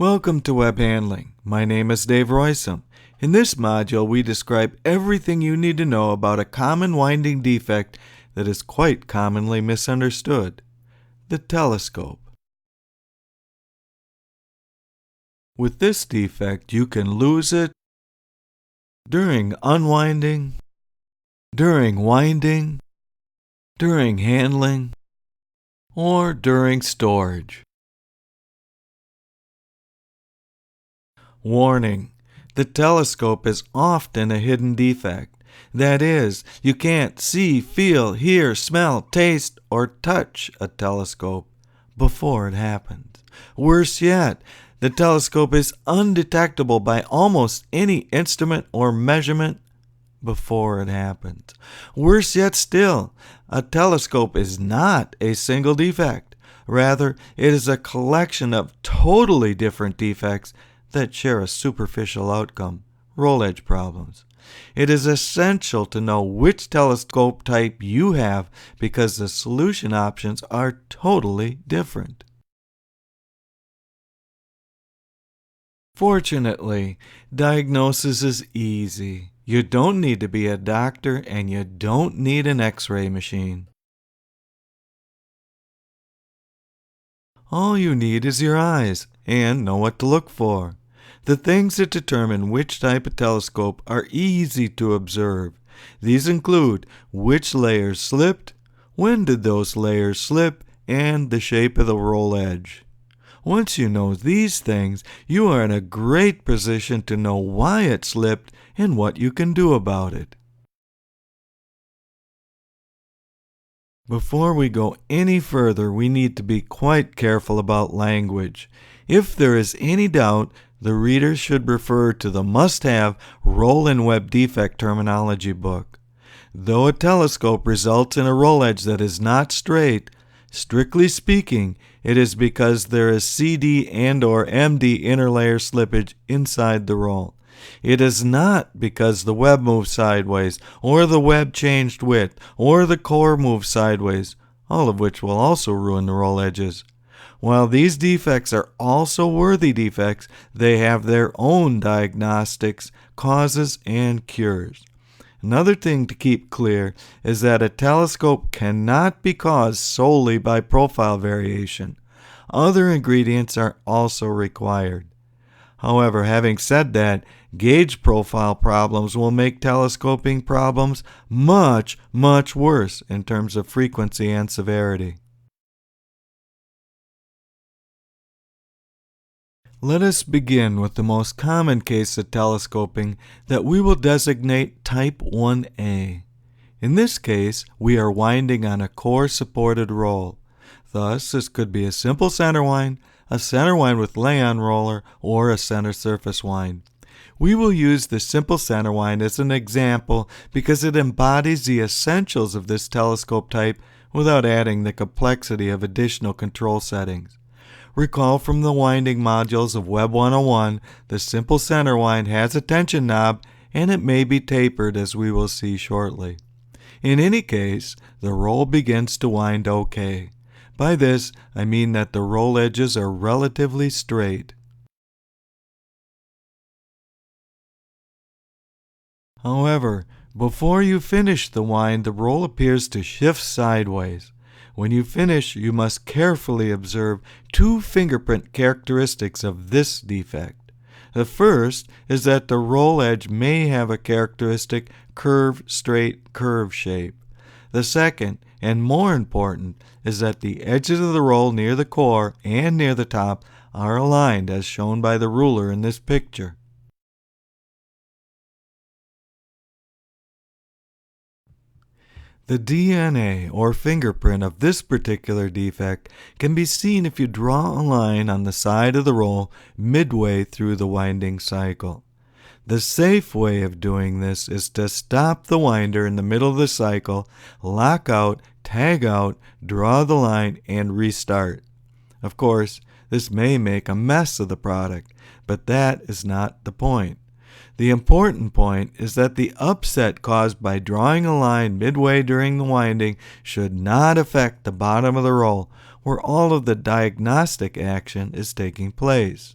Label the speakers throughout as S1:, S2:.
S1: Welcome to Web Handling. My name is Dave Roysum. In this module, we describe everything you need to know about a common winding defect that is quite commonly misunderstood: the telescope. With this defect, you can lose it during unwinding, during winding, during handling, or during storage. Warning: the telescope is often a hidden defect. That is, you can't see, feel, hear, smell, taste, or touch a telescope before it happens. Worse yet, the telescope is undetectable by almost any instrument or measurement before it happens. Worse yet still, a telescope is not a single defect. Rather, it is a collection of totally different defects that share a superficial outcome: roll edge problems. It is essential to know which telescope type you have because the solution options are totally different. Fortunately, diagnosis is easy. You don't need to be a doctor and you don't need an X-ray machine. All you need is your eyes and know what to look for. The things that determine which type of telescope are easy to observe. These include which layers slipped, when did those layers slip, and the shape of the roll edge. Once you know these things, you are in a great position to know why it slipped and what you can do about it. Before we go any further, we need to be quite careful about language. If there is any doubt, the reader should refer to the must-have Roll and Web Defect terminology book. Though a telescope results in a roll edge that is not straight, strictly speaking, it is because there is CD and/or MD interlayer slippage inside the roll. It is not because the web moved sideways, or the web changed width, or the core moved sideways, all of which will also ruin the roll edges. While these defects are also worthy defects, they have their own diagnostics, causes, and cures. Another thing to keep clear is that a telescope cannot be caused solely by profile variation. Other ingredients are also required. However, having said that, gauge profile problems will make telescoping problems much worse in terms of frequency and severity. Let us begin with the most common case of telescoping that we will designate Type 1A. In this case, we are winding on a core-supported roll. Thus, this could be a simple center wind, a center wind with lay-on roller, or a center surface wind. We will use the simple center wind as an example because it embodies the essentials of this telescope type without adding the complexity of additional control settings. Recall from the winding modules of Web 101, the simple center wind has a tension knob and it may be tapered, as we will see shortly. In any case, the roll begins to wind okay. By this, I mean that the roll edges are relatively straight. However, before you finish the wind, the roll appears to shift sideways. When you finish, you must carefully observe two fingerprint characteristics of this defect. The first is that the roll edge may have a characteristic straight curve shape. The second, and more important, is that the edges of the roll near the core and near the top are aligned as shown by the ruler in this picture. The DNA, or fingerprint, of this particular defect can be seen if you draw a line on the side of the roll midway through the winding cycle. The safe way of doing this is to stop the winder in the middle of the cycle, lock out, tag out, draw the line, and restart. Of course, this may make a mess of the product, but that is not the point. The important point is that the upset caused by drawing a line midway during the winding should not affect the bottom of the roll, where all of the diagnostic action is taking place.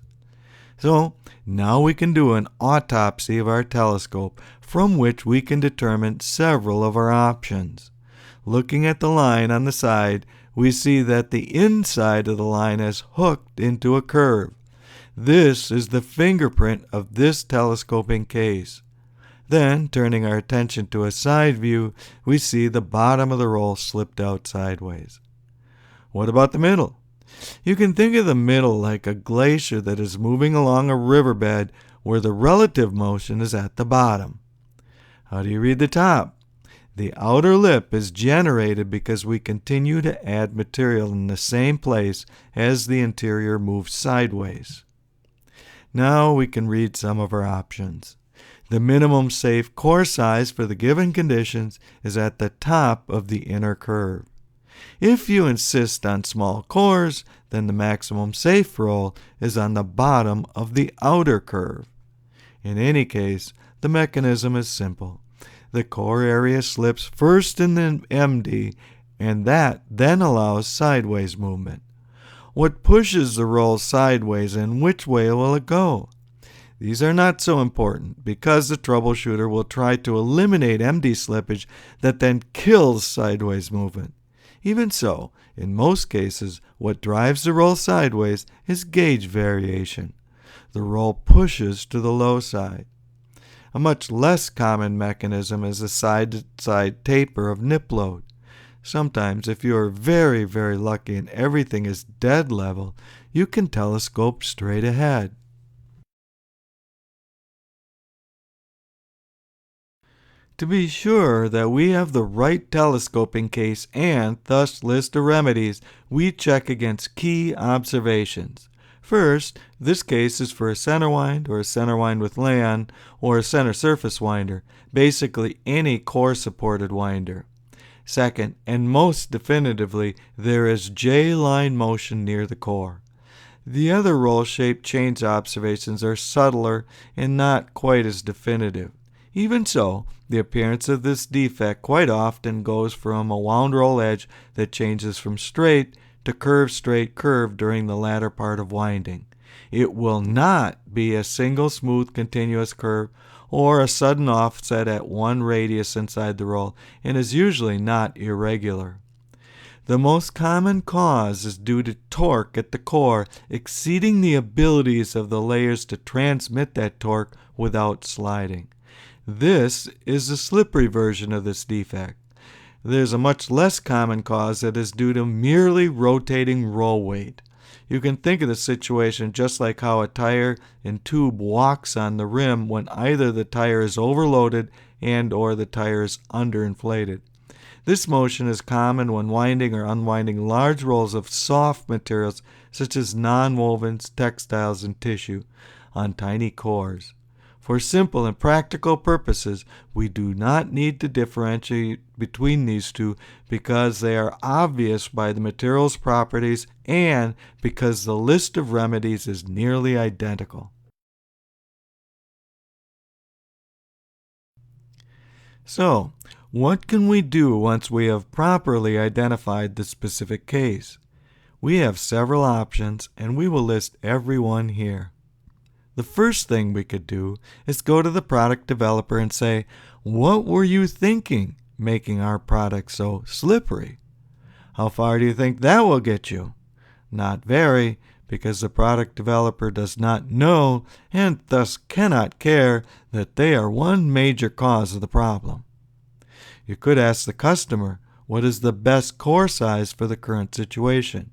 S1: So now we can do an autopsy of our telescope from which we can determine several of our options. Looking at the line on the side, we see that the inside of the line is hooked into a curve. This is the fingerprint of this telescoping case. Then, turning our attention to a side view, we see the bottom of the roll slipped out sideways. What about the middle? You can think of the middle like a glacier that is moving along a riverbed where the relative motion is at the bottom. How do you read the top? The outer lip is generated because we continue to add material in the same place as the interior moves sideways. Now we can read some of our options. The minimum safe core size for the given conditions is at the top of the inner curve. If you insist on small cores, then the maximum safe roll is on the bottom of the outer curve. In any case, the mechanism is simple. The core area slips first in the MD, and that then allows sideways movement. What pushes the roll sideways and which way will it go? These are not so important because the troubleshooter will try to eliminate MD slippage that then kills sideways movement. Even so, in most cases, what drives the roll sideways is gauge variation. The roll pushes to the low side. A much less common mechanism is a side-to-side taper of nip load. Sometimes, if you are very, very lucky and everything is dead level, you can telescope straight ahead. To be sure that we have the right telescoping case and thus list of remedies, we check against key observations. First, this case is for a center wind or a center wind with lay-on or a center surface winder, basically any core-supported winder. Second, and most definitively, there is J-line motion near the core. The other roll-shaped change observations are subtler and not quite as definitive. Even so, the appearance of this defect quite often goes from a wound roll edge that changes from straight to straight curve during the latter part of winding. It will not be a single smooth continuous curve or a sudden offset at one radius inside the roll, and is usually not irregular. The most common cause is due to torque at the core exceeding the abilities of the layers to transmit that torque without sliding. This is the slippery version of this defect. There's a much less common cause that is due to merely rotating roll weight. You can think of the situation just like how a tire and tube walks on the rim when either the tire is overloaded and or the tire is underinflated. This motion is common when winding or unwinding large rolls of soft materials such as nonwovens, textiles, and tissue on tiny cores. For simple and practical purposes, we do not need to differentiate between these two because they are obvious by the material's properties and because the list of remedies is nearly identical. So, what can we do once we have properly identified the specific case? We have several options, and we will list every one here. The first thing we could do is go to the product developer and say, what were you thinking making our product so slippery? How far do you think that will get you? Not very, because the product developer does not know and thus cannot care that they are one major cause of the problem. You could ask the customer, what is the best core size for the current situation?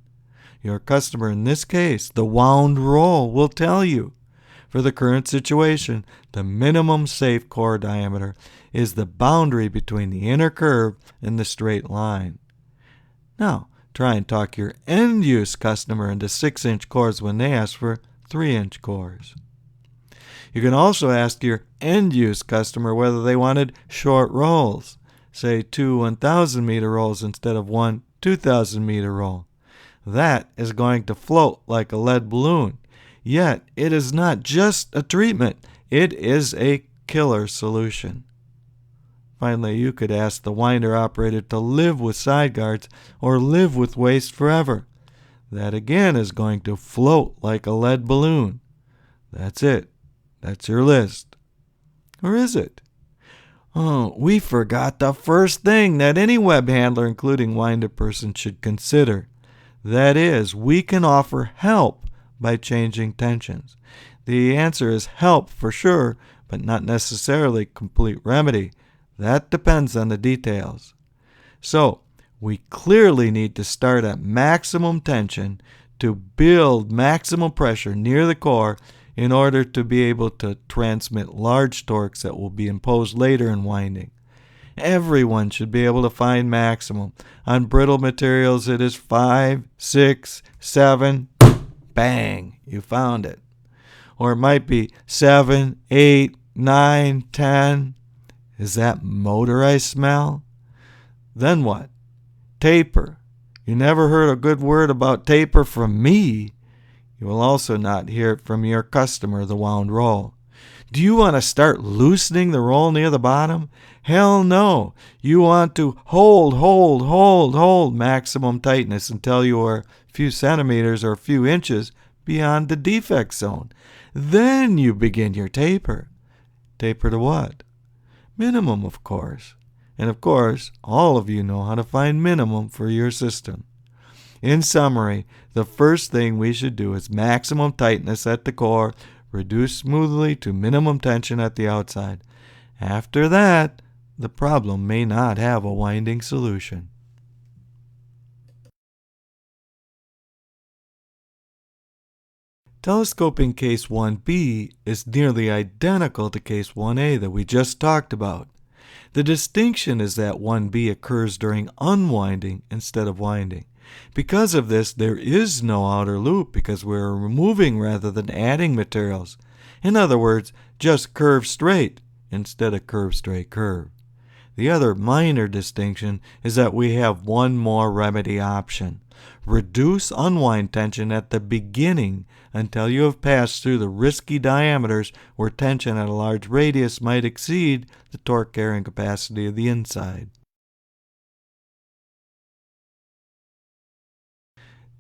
S1: Your customer, in this case, the wound roll, will tell you. For the current situation, the minimum safe core diameter is the boundary between the inner curve and the straight line. Now, try and talk your end-use customer into 6-inch cores when they ask for 3-inch cores. You can also ask your end-use customer whether they wanted short rolls, say 2 1,000-meter rolls instead of one 2,000-meter roll. That is going to float like a lead balloon. Yet, it is not just a treatment, it is a killer solution. Finally, you could ask the winder operator to live with side guards or live with waste forever. That again is going to float like a lead balloon. That's it. That's your list. Or is it? Oh, we forgot the first thing that any web handler, including Winder person, should consider. That is, we can offer help by changing tensions. The answer is help for sure, but not necessarily complete remedy. That depends on the details. So, we clearly need to start at maximum tension to build maximum pressure near the core in order to be able to transmit large torques that will be imposed later in winding. Everyone should be able to find maximum. On brittle materials, it is 5, 6, 7, bang, you found it. Or it might be 7, 8, 9, 10. Is that motor I smell? Then what? Taper. You never heard a good word about taper from me. You will also not hear it from your customer, the wound roll. Do you want to start loosening the roll near the bottom? Hell no. You want to hold maximum tightness until you are a few centimeters or a few inches beyond the defect zone. Then you begin your taper. Taper to what? Minimum, of course. And of course, all of you know how to find minimum for your system. In summary, the first thing we should do is maximum tightness at the core, reduce smoothly to minimum tension at the outside. After that, the problem may not have a winding solution. Telescoping case 1b is nearly identical to case 1a that we just talked about. The distinction is that 1b occurs during unwinding instead of winding. Because of this, there is no outer loop because we're removing rather than adding materials. In other words, just curve straight instead of curve straight curve. The other minor distinction is that we have one more remedy option. Reduce unwind tension at the beginning until you have passed through the risky diameters where tension at a large radius might exceed the torque carrying capacity of the inside.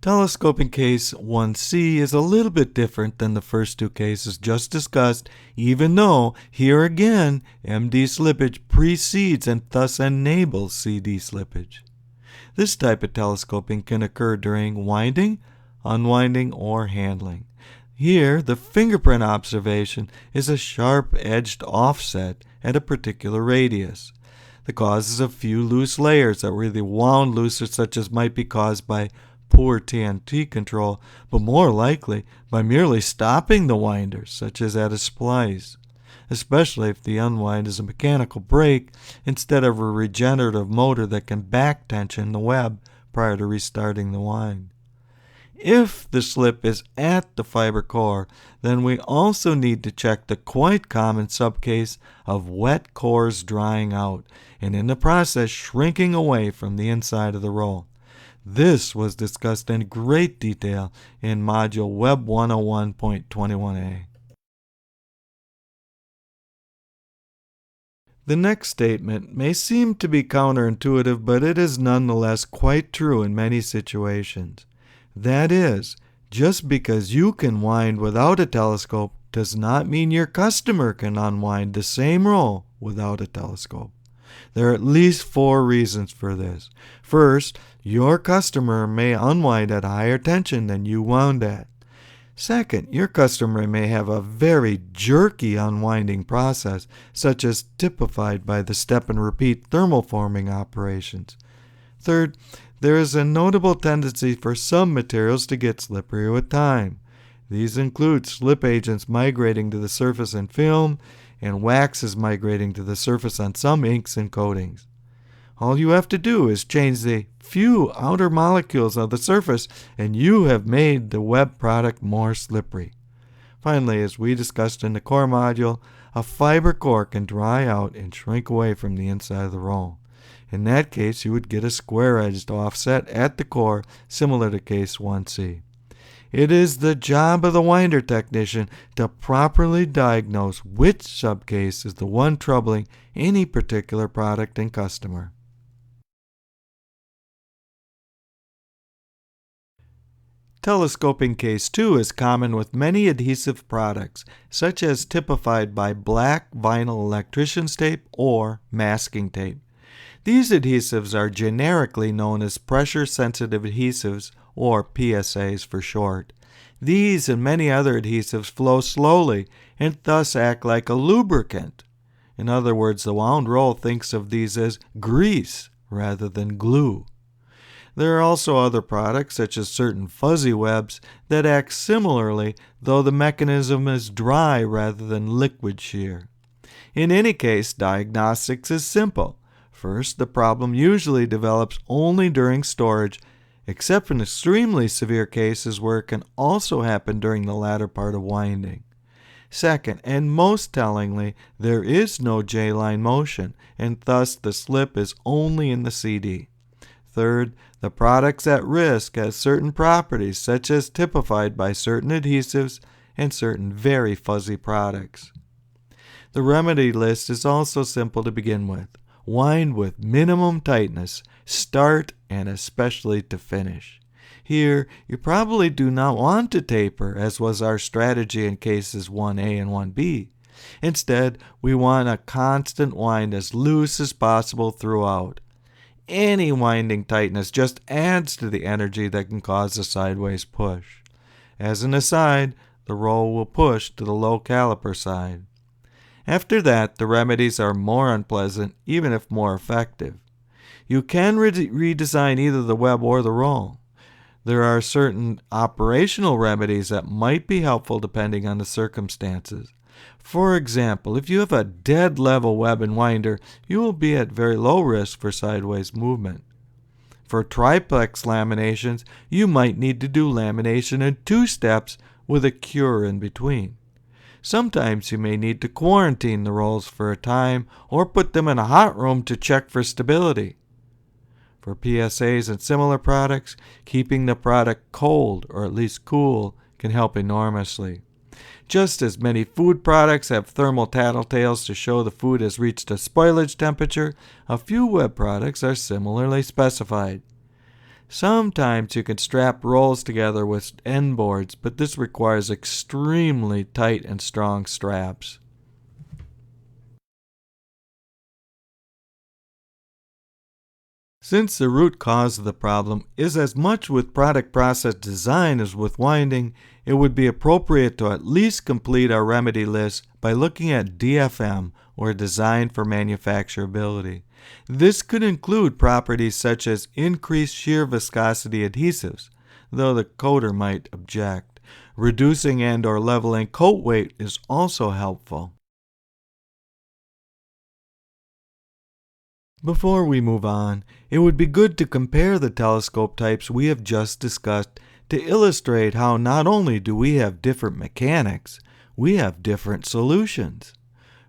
S1: Telescoping case 1c is a little bit different than the first two cases just discussed, even though, here again, MD slippage precedes and thus enables CD slippage. This type of telescoping can occur during winding, unwinding, or handling. Here, the fingerprint observation is a sharp-edged offset at a particular radius. The cause is a few loose layers that were either wound looser, such as might be caused by poor TNT control, but more likely by merely stopping the winder, such as at a splice, especially if the unwind is a mechanical brake instead of a regenerative motor that can back tension the web prior to restarting the wind. If the slip is at the fiber core, then we also need to check the quite common subcase of wet cores drying out and in the process shrinking away from the inside of the roll. This was discussed in great detail in module Web201.65e. The next statement may seem to be counterintuitive, but it is nonetheless quite true in many situations. That is, just because you can wind without a telescope does not mean your customer can unwind the same roll without a telescope. There are at least 4 reasons for this. First, your customer may unwind at higher tension than you wound at. Second, your customer may have a very jerky unwinding process, such as typified by the step and repeat thermoforming operations. Third, there is a notable tendency for some materials to get slipperier with time. These include slip agents migrating to the surface in film and waxes migrating to the surface on some inks and coatings. All you have to do is change the few outer molecules of the surface and you have made the web product more slippery. Finally, as we discussed in the core module, a fiber core can dry out and shrink away from the inside of the roll. In that case, you would get a square-edged offset at the core, similar to case 1c. It is the job of the winder technician to properly diagnose which subcase is the one troubling any particular product and customer. Telescoping case 2 is common with many adhesive products, such as typified by black vinyl electrician's tape or masking tape. These adhesives are generically known as pressure-sensitive adhesives, or PSAs for short. These and many other adhesives flow slowly and thus act like a lubricant. In other words, the wound roll thinks of these as grease rather than glue. There are also other products, such as certain fuzzy webs, that act similarly, though the mechanism is dry rather than liquid shear. In any case, diagnostics is simple. First, the problem usually develops only during storage, except in extremely severe cases where it can also happen during the latter part of winding. Second, and most tellingly, there is no J-line motion, and thus the slip is only in the CD. Third, the products at risk has certain properties, such as typified by certain adhesives and certain very fuzzy products. The remedy list is also simple to begin with. Wind with minimum tightness, start and especially to finish. Here, you probably do not want to taper, as was our strategy in cases 1A and 1B. Instead, we want a constant wind as loose as possible throughout. Any winding tightness just adds to the energy that can cause a sideways push. As an aside, the roll will push to the low caliper side. After that, the remedies are more unpleasant, even if more effective. You can redesign either the web or the roll. There are certain operational remedies that might be helpful depending on the circumstances. For example, if you have a dead level web and winder, you will be at very low risk for sideways movement. For triplex laminations, you might need to do lamination in 2 steps with a cure in between. Sometimes you may need to quarantine the rolls for a time or put them in a hot room to check for stability. For PSAs and similar products, keeping the product cold or at least cool can help enormously. Just as many food products have thermal tattletales to show the food has reached a spoilage temperature, a few web products are similarly specified. Sometimes you can strap rolls together with end boards, but this requires extremely tight and strong straps. Since the root cause of the problem is as much with product process design as with winding, it would be appropriate to at least complete our remedy list by looking at DFM, or Design for Manufacturability. This could include properties such as increased shear viscosity adhesives, though the coder might object. Reducing and or leveling coat weight is also helpful. Before we move on, it would be good to compare the telescope types we have just discussed to illustrate how not only do we have different mechanics, we have different solutions.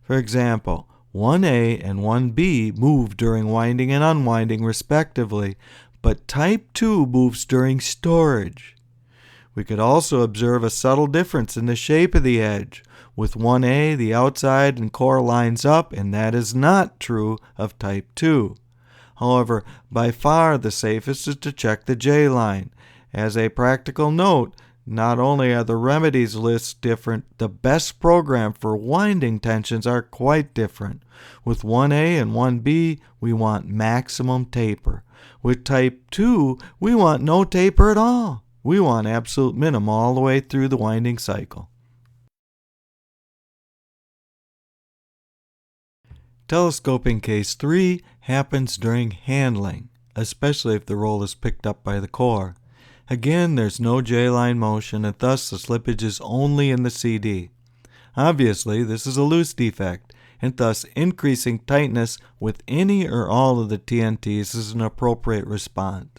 S1: For example, 1A and 1B move during winding and unwinding respectively, but Type 2 moves during storage. We could also observe a subtle difference in the shape of the edge. With 1A, the outside and core lines up, and that is not true of Type 2. However, by far the safest is to check the J-line. As a practical note, not only are the remedies lists different, the best program for winding tensions are quite different. With 1A and 1B, we want maximum taper. With Type 2, we want no taper at all. We want absolute minimum all the way through the winding cycle. Telescoping case 3 happens during handling, especially if the roll is picked up by the core. Again, there's no J-line motion, and thus the slippage is only in the CD. Obviously, this is a loose defect, and thus increasing tightness with any or all of the TNTs is an appropriate response.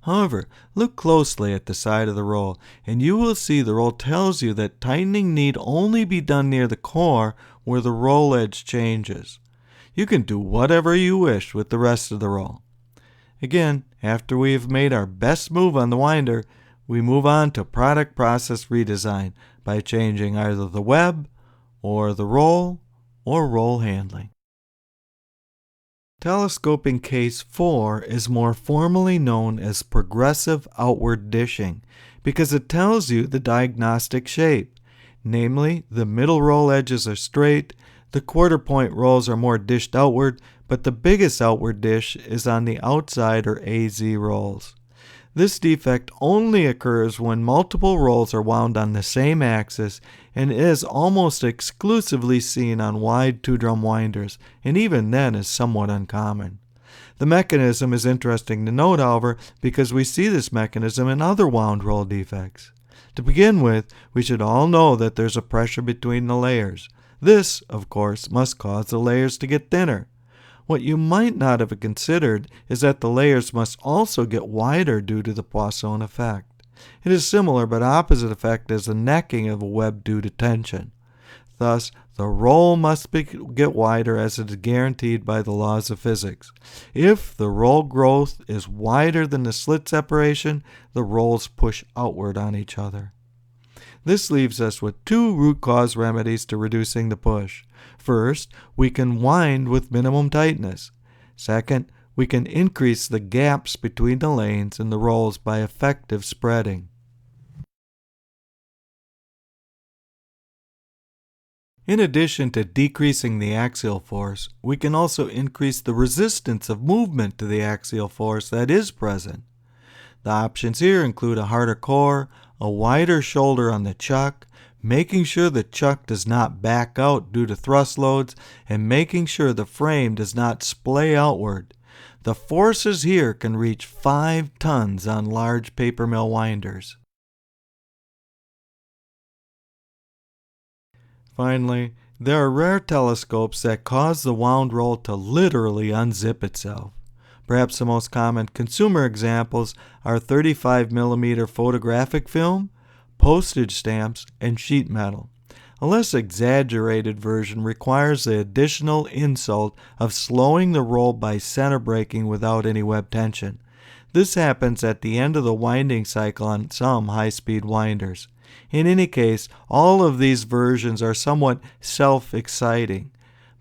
S1: However, look closely at the side of the roll, and you will see the roll tells you that tightening need only be done near the core where the roll edge changes. You can do whatever you wish with the rest of the roll. Again, after we have made our best move on the winder, we move on to product process redesign by changing either the web, or the roll, or roll handling. Telescoping case 4 is more formally known as progressive outward dishing because it tells you the diagnostic shape. Namely, the middle roll edges are straight, the quarter point rolls are more dished outward, but the biggest outward dish is on the outside or AZ rolls. This defect only occurs when multiple rolls are wound on the same axis and is almost exclusively seen on wide two-drum winders, and even then is somewhat uncommon. The mechanism is interesting to note, however, because we see this mechanism in other wound roll defects. To begin with, we should all know that there's a pressure between the layers. This, of course, must cause the layers to get thinner. What you might not have considered is that the layers must also get wider due to the Poisson effect. It is similar but opposite effect as the necking of a web due to tension. Thus, the roll must get wider as it is guaranteed by the laws of physics. If the roll growth is wider than the slit separation, the rolls push outward on each other. This leaves us with two root cause remedies to reducing the push. First, we can wind with minimum tightness. Second, we can increase the gaps between the lanes and the rolls by effective spreading. In addition to decreasing the axial force, we can also increase the resistance of movement to the axial force that is present. The options here include a harder core, a wider shoulder on the chuck, making sure the chuck does not back out due to thrust loads, and making sure the frame does not splay outward. The forces here can reach 5 tons on large paper mill winders. Finally, there are rare telescopes that cause the wound roll to literally unzip itself. Perhaps the most common consumer examples are 35mm photographic film, postage stamps, and sheet metal. A less exaggerated version requires the additional insult of slowing the roll by center braking without any web tension. This happens at the end of the winding cycle on some high-speed winders. In any case, all of these versions are somewhat self-exciting.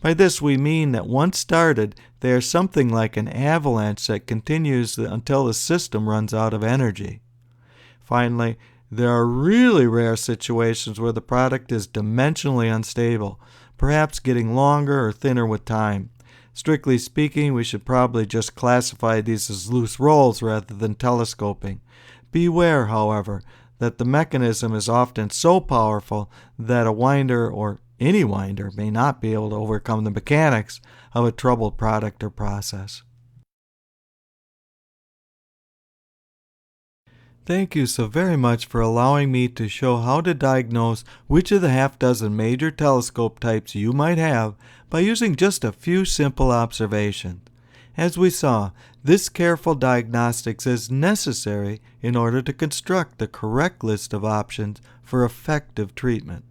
S1: By this we mean that once started, they are something like an avalanche that continues until the system runs out of energy. Finally, there are really rare situations where the product is dimensionally unstable, perhaps getting longer or thinner with time. Strictly speaking, we should probably just classify these as loose rolls rather than telescoping. Beware, however, that the mechanism is often so powerful that a winder or any winder may not be able to overcome the mechanics of a troubled product or process. Thank you so very much for allowing me to show how to diagnose which of the half-dozen major telescope types you might have by using just a few simple observations. As we saw, this careful diagnostics is necessary in order to construct the correct list of options for effective treatment.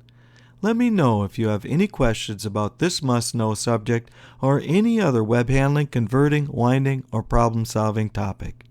S1: Let me know if you have any questions about this must-know subject or any other web handling, converting, winding, or problem-solving topic.